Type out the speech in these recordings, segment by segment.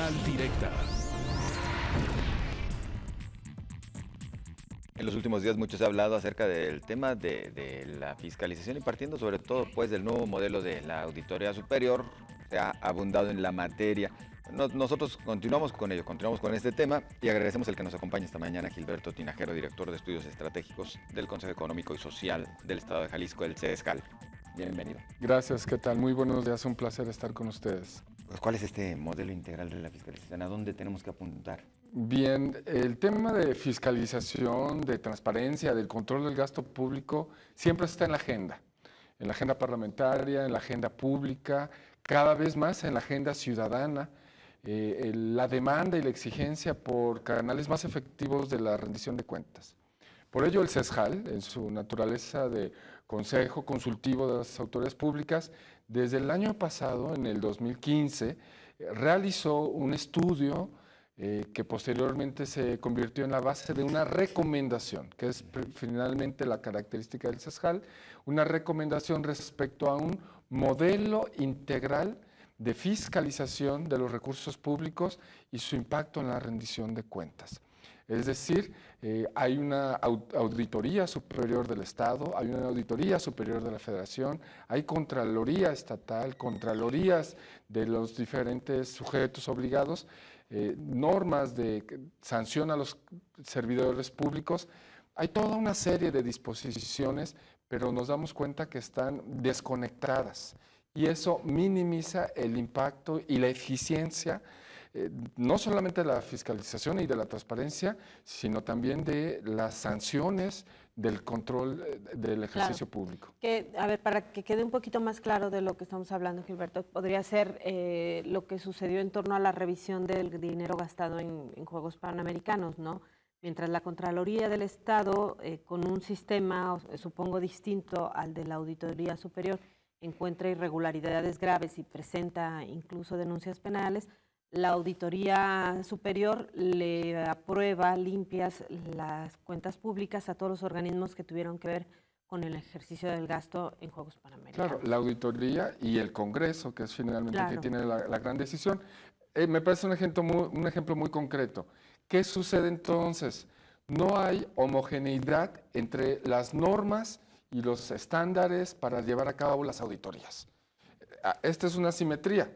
Señal Directa. En los últimos días mucho se ha hablado acerca del tema de la fiscalización y partiendo sobre todo pues del nuevo modelo de la Auditoría Superior. Se ha abundado en la materia. Nosotros continuamos con ello, continuamos con este tema y agradecemos el que nos acompañe esta mañana Gilberto Tinajero, director de Estudios Estratégicos del Consejo Económico y Social del Estado de Jalisco, el CESCAL. Bienvenido. Gracias, ¿qué tal? Muy buenos días, un placer estar con ustedes. Pues, ¿cuál es este modelo integral de la fiscalización? ¿A dónde tenemos que apuntar? Bien, el tema de fiscalización, de transparencia, del control del gasto público, siempre está en la agenda parlamentaria, en la agenda pública, cada vez más en la agenda ciudadana. La demanda y la exigencia por canales más efectivos de la rendición de cuentas. Por ello, el CESJAL, en su naturaleza de Consejo Consultivo de las Autoridades Públicas, desde el año pasado, en el 2015, realizó un estudio que posteriormente se convirtió en la base de una recomendación, que es finalmente la característica del CESJAL, una recomendación respecto a un modelo integral de fiscalización de los recursos públicos y su impacto en la rendición de cuentas. Es decir, hay una auditoría superior del Estado, hay una auditoría superior de la Federación, hay contraloría estatal, contralorías de los diferentes sujetos obligados, normas de sanción a los servidores públicos. Hay toda una serie de disposiciones, pero nos damos cuenta que están desconectadas y eso minimiza el impacto y la eficiencia no solamente de la fiscalización y de la transparencia, sino también de las sanciones del control del ejercicio público. A ver, para que quede un poquito más claro de lo que estamos hablando, Gilberto, podría ser lo que sucedió en torno a la revisión del dinero gastado en Juegos Panamericanos, ¿no? Mientras la Contraloría del Estado, con un sistema, supongo, distinto al de la Auditoría Superior, encuentra irregularidades graves y presenta incluso denuncias penales, la Auditoría Superior le aprueba limpias las cuentas públicas a todos los organismos que tuvieron que ver con el ejercicio del gasto en Juegos Panamericanos. Claro, la auditoría y el Congreso, que es finalmente el que tiene la gran decisión. Me parece un ejemplo muy concreto. ¿Qué sucede entonces? No hay homogeneidad entre las normas y los estándares para llevar a cabo las auditorías. Esta es una simetría.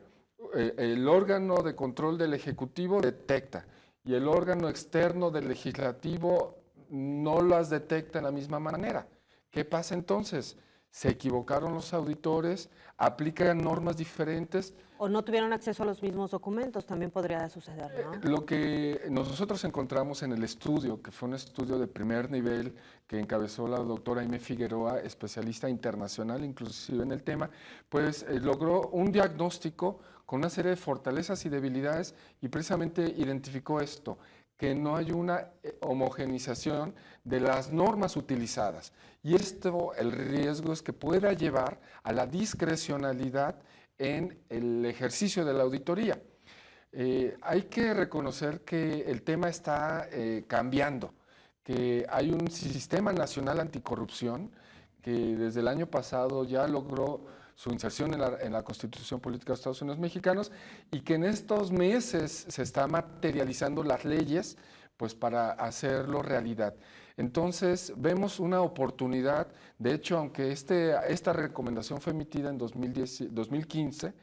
El órgano de control del Ejecutivo detecta y el órgano externo del Legislativo no las detecta de la misma manera. ¿Qué pasa entonces? Se equivocaron los auditores, aplican normas diferentes. O no tuvieron acceso a los mismos documentos, también podría suceder, ¿no? Lo que nosotros encontramos en el estudio, que fue un estudio de primer nivel que encabezó la doctora Aimee Figueroa, especialista internacional inclusive en el tema, pues logró un diagnóstico con una serie de fortalezas y debilidades y precisamente identificó esto, que no hay una homogenización de las normas utilizadas. Y esto, el riesgo es que pueda llevar a la discrecionalidad en el ejercicio de la auditoría. Hay que reconocer que el tema está cambiando, que hay un sistema nacional anticorrupción que desde el año pasado ya logró su inserción en la Constitución Política de los Estados Unidos Mexicanos y que en estos meses se está materializando las leyes pues para hacerlo realidad. Entonces vemos una oportunidad, de hecho aunque esta recomendación fue emitida en 2015,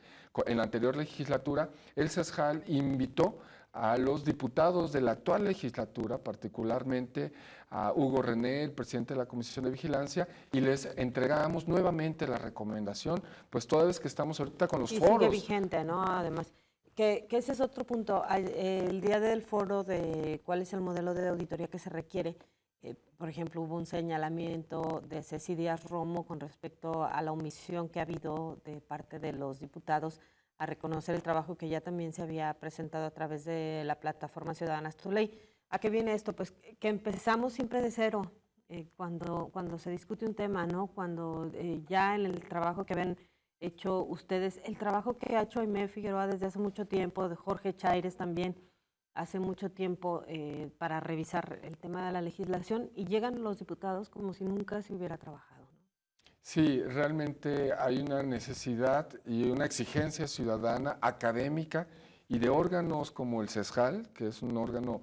en la anterior legislatura, el CESJAL invitó a los diputados de la actual legislatura, particularmente a Hugo René, el presidente de la Comisión de Vigilancia, y les entregamos nuevamente la recomendación, pues toda vez que estamos ahorita con los foros. Y sigue vigente, ¿no? Además, que ese es otro punto. El día del foro de cuál es el modelo de auditoría que se requiere, por ejemplo, hubo un señalamiento de Ceci Díaz Romo con respecto a la omisión que ha habido de parte de los diputados a reconocer el trabajo que ya también se había presentado a través de la plataforma Ciudadanas Tu Ley. ¿A qué viene esto? Pues que empezamos siempre de cero cuando se discute un tema, ¿no? Cuando ya en el trabajo que habían hecho ustedes, el trabajo que ha hecho Aimee Figueroa desde hace mucho tiempo, de Jorge Chaires también, hace mucho tiempo para revisar el tema de la legislación y llegan los diputados como si nunca se hubiera trabajado, ¿no? Sí, realmente hay una necesidad y una exigencia ciudadana, académica y de órganos como el CESJAL, que es un órgano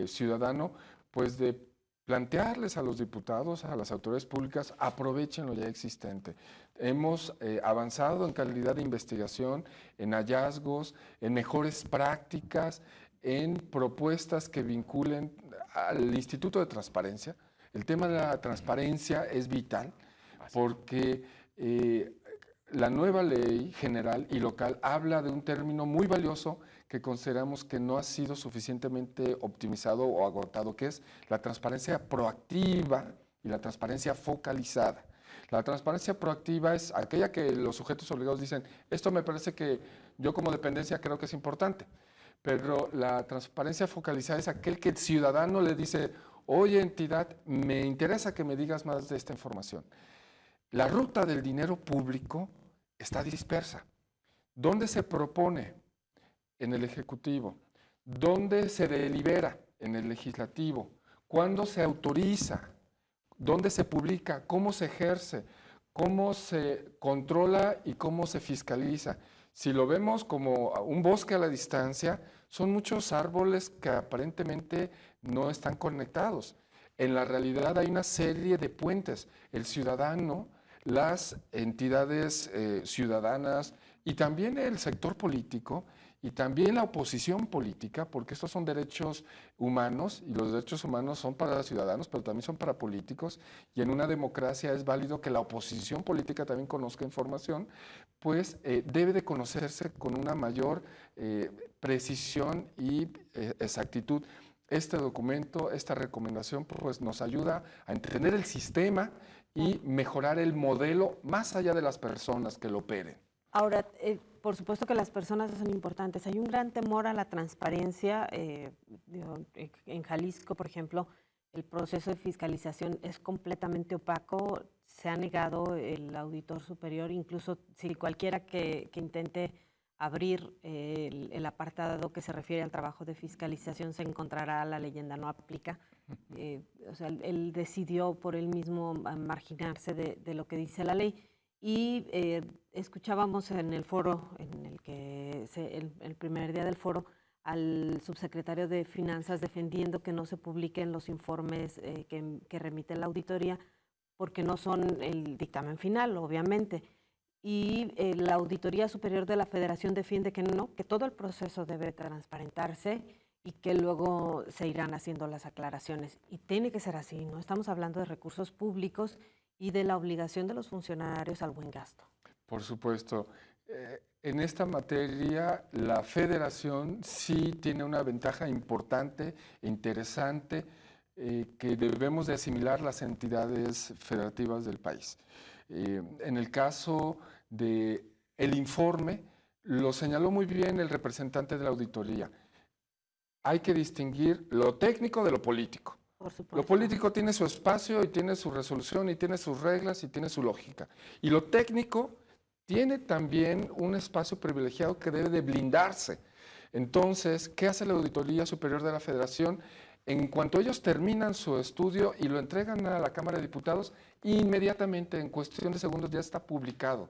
ciudadano, pues de plantearles a los diputados, a las autoridades públicas, aprovechen lo ya existente. Hemos avanzado en calidad de investigación, en hallazgos, en mejores prácticas, en propuestas que vinculen al Instituto de Transparencia. El tema de la transparencia es vital porque la nueva ley general y local habla de un término muy valioso que consideramos que no ha sido suficientemente optimizado o agotado, que es la transparencia proactiva y la transparencia focalizada. La transparencia proactiva es aquella que los sujetos obligados dicen, esto me parece que yo como dependencia creo que es importante, pero la transparencia focalizada es aquel que el ciudadano le dice, oye entidad, me interesa que me digas más de esta información. La ruta del dinero público está dispersa. ¿Dónde se propone? En el Ejecutivo. ¿Dónde se delibera? En el Legislativo. ¿Cuándo se autoriza? ¿Dónde se publica? ¿Cómo se ejerce? ¿Cómo se controla y cómo se fiscaliza? Si lo vemos como un bosque a la distancia, son muchos árboles que aparentemente no están conectados. En la realidad hay una serie de puentes. El ciudadano, las entidades ciudadanas y también el sector político y también la oposición política, porque estos son derechos humanos y los derechos humanos son para ciudadanos, pero también son para políticos, y en una democracia es válido que la oposición política también conozca información, pues debe de conocerse con una mayor precisión y exactitud. Este documento, esta recomendación, pues nos ayuda a entender el sistema y mejorar el modelo más allá de las personas que lo operen. Ahora, por supuesto que las personas son importantes. Hay un gran temor a la transparencia. En Jalisco, por ejemplo, el proceso de fiscalización es completamente opaco. Se ha negado el auditor superior, incluso si cualquiera que intente abrir el apartado que se refiere al trabajo de fiscalización se encontrará la leyenda no aplica. O sea, él decidió por él mismo marginarse de lo que dice la ley. Y escuchábamos en el foro, en el que el primer día del foro, al subsecretario de Finanzas defendiendo que no se publiquen los informes que remite la auditoría porque no son el dictamen final, obviamente. Y la Auditoría Superior de la Federación defiende que no, que todo el proceso debe transparentarse y que luego se irán haciendo las aclaraciones. Y tiene que ser así, ¿no? Estamos hablando de recursos públicos y de la obligación de los funcionarios al buen gasto. Por supuesto. En esta materia, la federación sí tiene una ventaja importante, interesante, que debemos de asimilar las entidades federativas del país. En el caso del informe, lo señaló muy bien el representante de la auditoría. Hay que distinguir lo técnico de lo político. Por supuesto. Lo político tiene su espacio y tiene su resolución y tiene sus reglas y tiene su lógica. Y lo técnico tiene también un espacio privilegiado que debe de blindarse. Entonces, ¿qué hace la Auditoría Superior de la Federación? En cuanto ellos terminan su estudio y lo entregan a la Cámara de Diputados, inmediatamente, en cuestión de segundos, ya está publicado.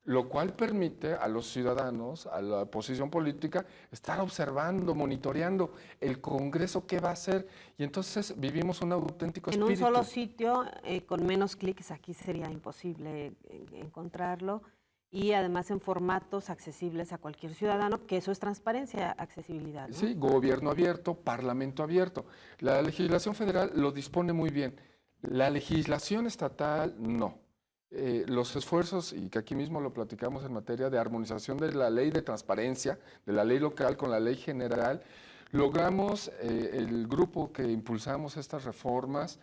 Lo cual permite a los ciudadanos, a la oposición política, estar observando, monitoreando el Congreso qué va a hacer. Y entonces vivimos un auténtico espíritu. En un solo sitio, con menos clics, aquí sería imposible encontrarlo. Y además en formatos accesibles a cualquier ciudadano, que eso es transparencia, accesibilidad, ¿no? Sí, gobierno abierto, parlamento abierto. La legislación federal lo dispone muy bien. La legislación estatal, no. Los esfuerzos, y que aquí mismo lo platicamos en materia de armonización de la ley de transparencia, de la ley local con la ley general, logramos, el grupo que impulsamos estas reformas,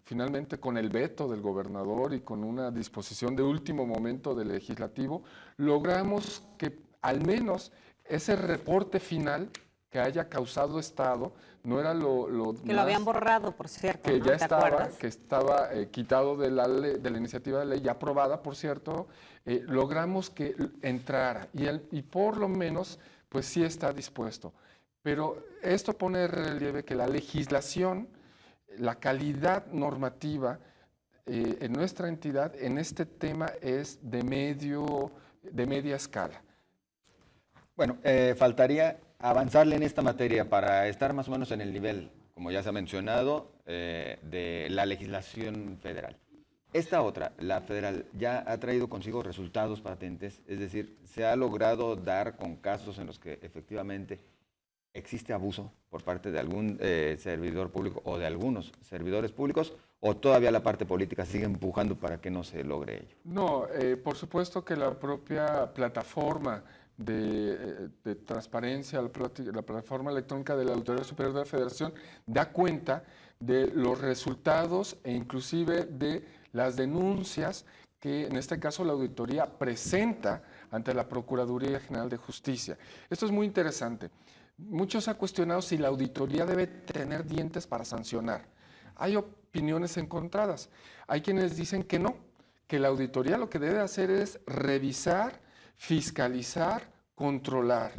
finalmente con el veto del gobernador y con una disposición de último momento del legislativo, logramos que al menos ese reporte final que haya causado Estado, no era lo que más, lo habían borrado, por cierto, que ¿no? ya ¿Te estaba, acuerdas? que estaba quitado de la iniciativa de ley, ya aprobada, por cierto, logramos que entrara y por lo menos, pues sí está dispuesto. Pero esto pone de relieve que la legislación, la calidad normativa en nuestra entidad en este tema es de media escala. Bueno, faltaría avanzarle en esta materia para estar más o menos en el nivel, como ya se ha mencionado, de la legislación federal. Esta otra, la federal, ya ha traído consigo resultados patentes, es decir, se ha logrado dar con casos en los que efectivamente existe abuso por parte de algún servidor público o de algunos servidores públicos, o todavía la parte política sigue empujando para que no se logre ello. No, por supuesto que la propia plataforma de transparencia, la plataforma electrónica de la Auditoría Superior de la Federación, da cuenta de los resultados e inclusive de las denuncias que en este caso la auditoría presenta ante la Procuraduría General de Justicia. Esto es muy interesante. Muchos han cuestionado si la auditoría debe tener dientes para sancionar. Hay opiniones encontradas. Hay quienes dicen que no, que la auditoría lo que debe hacer es revisar, fiscalizar, controlar,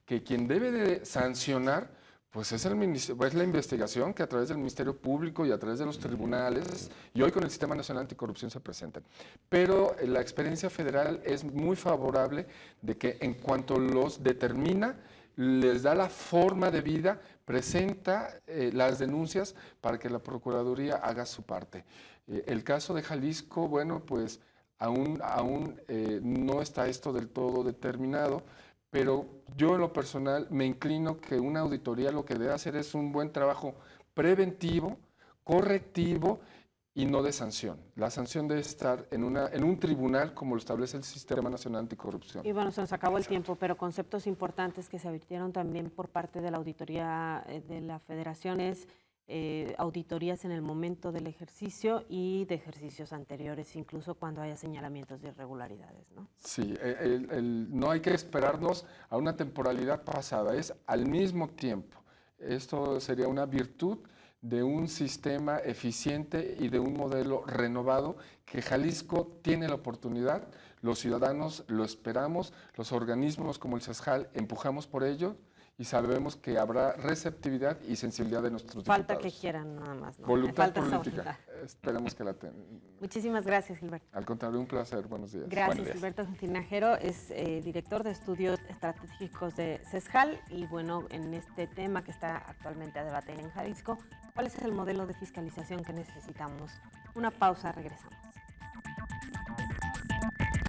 que quien debe de sancionar pues es la investigación que a través del Ministerio Público y a través de los tribunales y hoy con el Sistema Nacional Anticorrupción se presentan. Pero la experiencia federal es muy favorable de que en cuanto los determina, les da la forma de vida, presenta las denuncias para que la Procuraduría haga su parte. El caso de Jalisco, bueno, pues aún no está esto del todo determinado, pero yo en lo personal me inclino que una auditoría lo que debe hacer es un buen trabajo preventivo, correctivo y no de sanción. La sanción debe estar en un tribunal como lo establece el Sistema Nacional Anticorrupción. Y bueno, se nos acabó el tiempo, pero conceptos importantes que se advirtieron también por parte de la auditoría de la Federación es auditorías en el momento del ejercicio y de ejercicios anteriores, incluso cuando haya señalamientos de irregularidades, ¿no? Sí, no hay que esperarnos a una temporalidad pasada, es al mismo tiempo. Esto sería una virtud de un sistema eficiente y de un modelo renovado que Jalisco tiene la oportunidad, los ciudadanos lo esperamos, los organismos como el CESJAL empujamos por ello y sabemos que habrá receptividad y sensibilidad de nuestros diputados. Falta que quieran nada más, ¿no? Voluntad Falta política, esperemos que la tengan. Muchísimas gracias, Gilberto. Al contrario, un placer, buenos días. Gracias, Buenos días. Gilberto Tinajero es director de estudios estratégicos de CESJAL y bueno, en este tema que está actualmente a debate en Jalisco, ¿cuál es el modelo de fiscalización que necesitamos? Una pausa, regresamos.